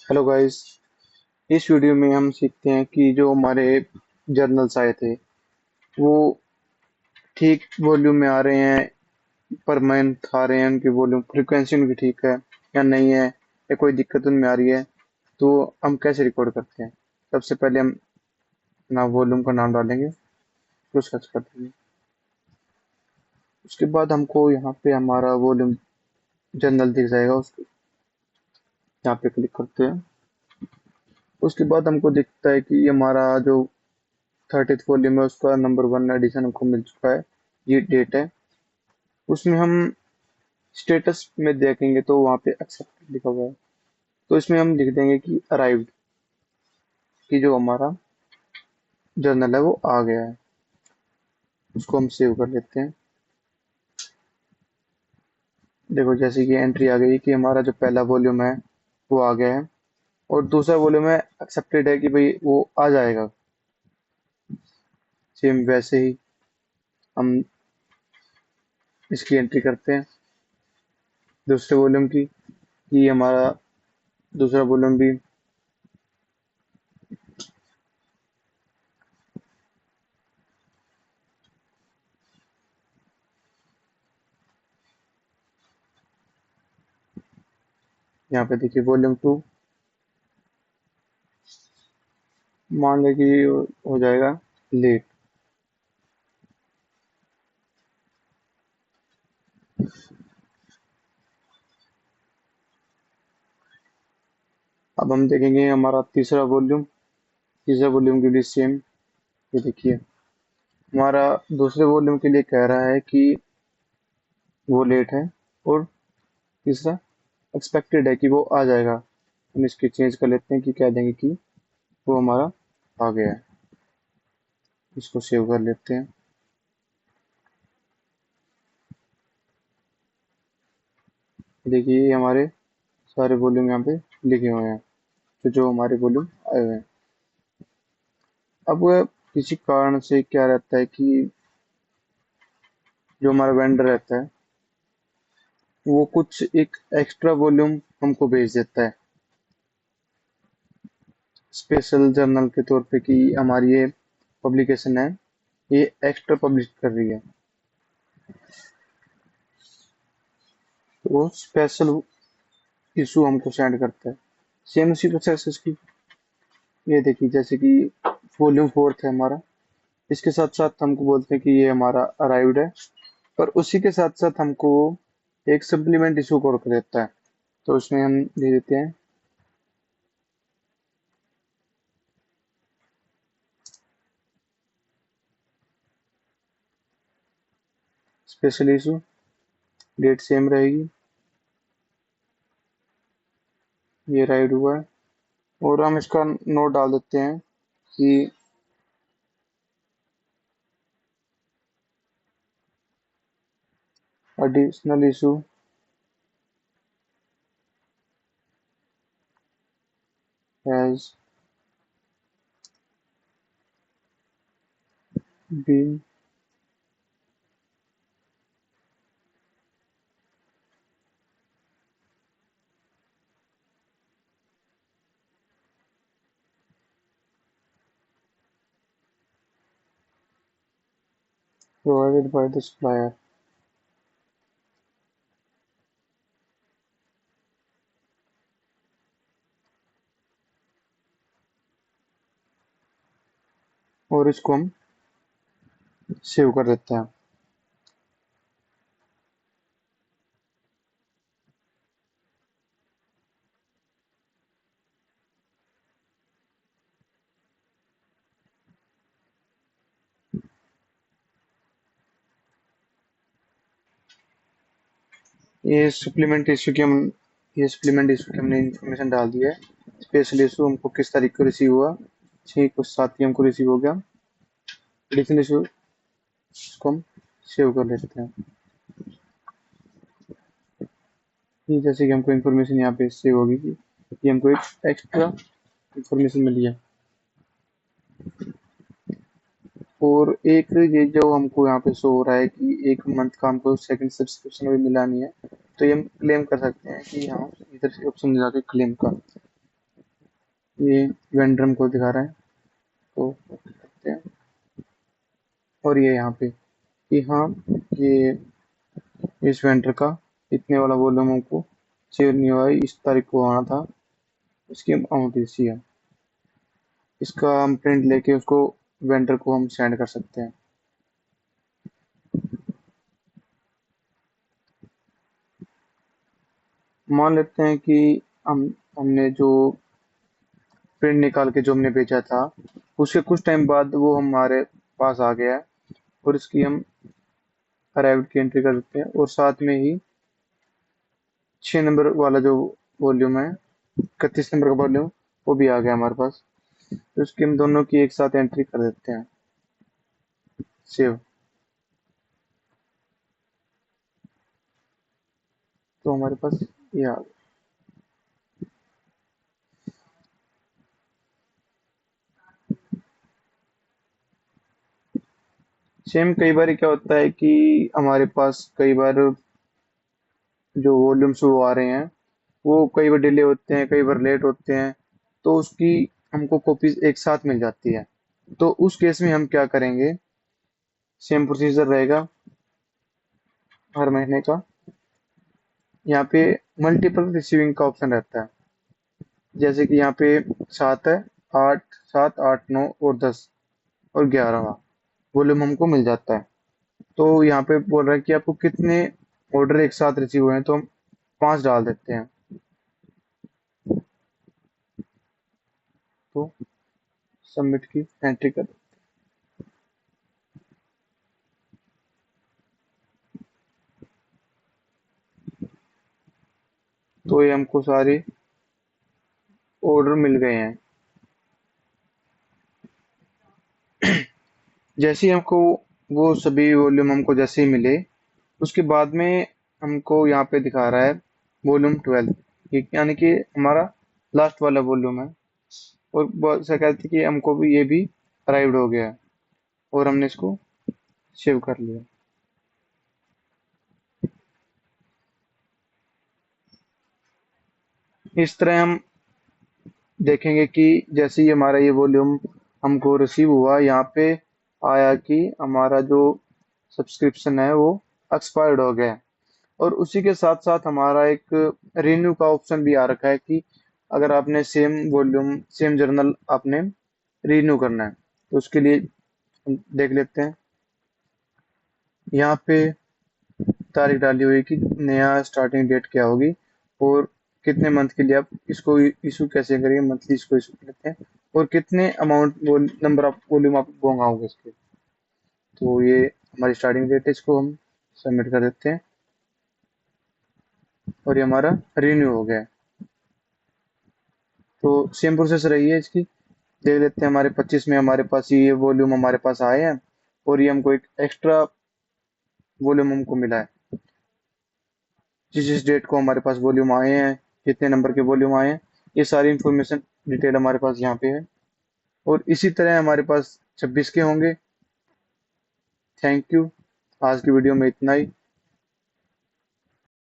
Hello guys. इस video में हम सीखते हैं कि जो हमारे जर्नल्स आए थे वो ठीक वॉल्यूम में आ रहे हैं, पर मंथ आ रहे हैं, उनकी वॉल्यूम फ्रीक्वेंसी उनकी ठीक है या नहीं है, या कोई दिक्कत उनमें आ रही है, तो हम कैसे रिकॉर्ड करते हैं। सबसे पहले हम ना वॉल्यूम का नाम डालेंगे, फिर उसका सर्च कर देंगे। उसके बाद हमको यहाँ पे हमारा वॉल्यूम जर्नल दिख जाएगा, उसको यहाँ पे क्लिक करते हैं। उसके बाद हमको दिखता है कि हमारा जो 30th वॉल्यूम है उसका नंबर 1 एडिशन हमको मिल चुका है। ये डेट है। उसमें हम स्टेटस में देखेंगे तो वहाँ पे एक्सेप्ट लिखा हुआ है, तो इसमें हम लिख देंगे कि अराइव्ड, कि जो हमारा जर्नल है वो आ गया है। उसको हम सेव कर लेते हैं। देखो जैसे कि एंट्री आ गई कि हमारा जो पहला वॉल्यूम है वो आ गया है, और दूसरा वॉल्यूम है एक्सेप्टेड है कि भाई वो आ जाएगा। सेम वैसे ही हम इसकी एंट्री करते हैं दूसरे वॉल्यूम की, कि हमारा दूसरा वॉल्यूम भी यहाँ पे देखिए वॉल्यूम 2 मान लें कि हो जाएगा लेट। अब हम देखेंगे हमारा तीसरा वॉल्यूम की भी सेम। ये देखिए हमारा दूसरे वॉल्यूम के लिए कह रहा है कि वो लेट है, और तीसरा एक्सपेक्टेड है कि वो आ जाएगा। हम इसकी चेंज कर लेते हैं कि कह देंगे कि वो हमारा आ गया है। इसको सेव कर लेते हैं। देखिए ये हमारे सारे वॉल्यूम यहाँ पे लिखे हुए हैं, तो जो हमारे वॉल्यूम आए हुए हैं। अब वह किसी कारण से क्या रहता है कि जो हमारा वेंडर रहता है वो कुछ एक एक्स्ट्रा वॉल्यूम हमको भेज देता है स्पेशल जर्नल के तौर पे, कि हमारी ये पब्लिकेशन है, ये एक्स्ट्रा पब्लिश कर रही है, तो वो स्पेशल इशू हमको सेंड करता है। सेम उसी प्रोसेस की ये देखिए, जैसे कि वॉल्यूम 4 है हमारा, इसके साथ साथ हमको बोलते हैं कि ये हमारा अराइव्ड है, पर उसी के साथ साथ हमको एक सप्लीमेंट इशू कोड कर देता है। तो उसमें हम दे देते हैं स्पेशल इशू, डेट सेम रहेगी, ये राइड हुआ है, और हम इसका नोट डाल देते हैं कि additional issue has been provided by the supplier. और इसको हम सेव कर देते हैं। ये सप्लीमेंट इशू की हमने इंफॉर्मेशन डाल दी है। स्पेशल इशू हमको किस तारीख को रिसीव हुआ, 6 को 7 की हमको रिसीव हो गया। एडिशनल इशू इसको हम सेव कर लेते हैं। ये जैसे कि हमको इन्फॉर्मेशन यहाँ पे सेव होगी कि ये हमको एक एक्स्ट्रा इन्फॉर्मेशन मिली है। और एक ये जो हमको यहाँ पे शो हो रहा है कि एक मंथ का हमको सेकंड सब्सक्रिप्शन भी मिला नहीं है, तो ये हम क्लेम कर सकते हैं कि हाँ इधर से ऑप्शन जाके क्लेम का। ये वेंडर हमको दिखा रहा है, तो करते हैं। और ये यहाँ पे कि हाँ, ये इस वेंडर का इतने वाला वॉल्यूम हमको सेव नहीं हुआ है, इस तारीख को आना था, इसकी अमाउंट इसी है। इसका हम प्रिंट लेके उसको वेंडर को हम सेंड कर सकते हैं। मान लेते हैं कि हमने जो प्रिंट निकाल के जो हमने भेजा था, उसके कुछ टाइम बाद वो हमारे पास आ गया है, और इसकी हम अराइव्ड की एंट्री कर सकते हैं, और साथ में ही 6 नंबर वाला जो वॉल्यूम है, 31 नंबर का वॉल्यूम, वो भी आ गया हमारे पास। तो इसकी हम दोनों की एक साथ एंट्री कर देते हैं, सेव। तो हमारे पास ये आ गया। सेम कई बार क्या होता है कि हमारे पास कई बार जो वॉल्यूम्स वो आ रहे हैं, वो कई बार डिले होते हैं, कई बार लेट होते हैं, तो उसकी हमको कॉपीज एक साथ मिल जाती है। तो उस केस में हम क्या करेंगे, सेम प्रोसीजर रहेगा हर महीने का। यहाँ पे मल्टीपल रिसीविंग का ऑप्शन रहता है, जैसे कि यहाँ पे 7 है, 8, 7, 8, 9 और 10 और 11वां वॉल्यूम हमको मिल जाता है। तो यहाँ पे बोल रहा है कि आपको कितने ऑर्डर एक साथ रिसीव हुए हैं, तो हम 5 डाल देते हैं। तो सबमिट की एंट्री कर। तो ये हमको सारे ऑर्डर मिल गए हैं। जैसे ही हमको वो सभी वॉल्यूम हमको जैसे ही मिले, उसके बाद में हमको यहाँ पे दिखा रहा है वॉल्यूम 12, यानी कि हमारा लास्ट वाला वॉल्यूम है। और बहुत सा कहते हैं कि हमको भी ये भी अराइव्ड हो गया है, और हमने इसको सेव कर लिया। इस तरह हम देखेंगे कि जैसे ही हमारा ये वॉल्यूम हमको रिसीव हुआ, यहाँ पे आया कि हमारा जो सब्सक्रिप्शन है वो एक्सपायर्ड हो गया है। और उसी के साथ साथ हमारा एक रिन्यू का ऑप्शन भी आ रखा है कि अगर आपने सेम वॉल्यूम सेम जर्नल आपने रिन्यू करना है, तो उसके लिए हम देख लेते हैं। यहाँ पे तारीख डाली हुई है कि नया स्टार्टिंग डेट क्या होगी, और कितने मंथ के लिए आप इसको इशू कैसे करेंगे, मंथली इसको इशू कर लेते हैं, और कितने अमाउंट वो नंबर ऑफ वॉल्यूम आप मंगाओगे इसके। तो ये हमारी स्टार्टिंग डेट है, इसको हम सबमिट कर देते हैं, और ये हमारा रिन्यू हो गया है। तो सेम प्रोसेस रही है इसकी। देख लेते हैं, हमारे 25 में हमारे पास ये वॉल्यूम हमारे पास आए हैं, और ये हमको एक एक्स्ट्रा वॉल्यूम हमको मिला है। जिस जिस डेट को हमारे पास वॉल्यूम आए हैं, कितने नंबर के वॉल्यूम आए हैं, ये सारी इंफॉर्मेशन डिटेल हमारे पास यहाँ पे है। और इसी तरह हमारे पास 26 के होंगे। Thank you. आज की वीडियो में इतना ही।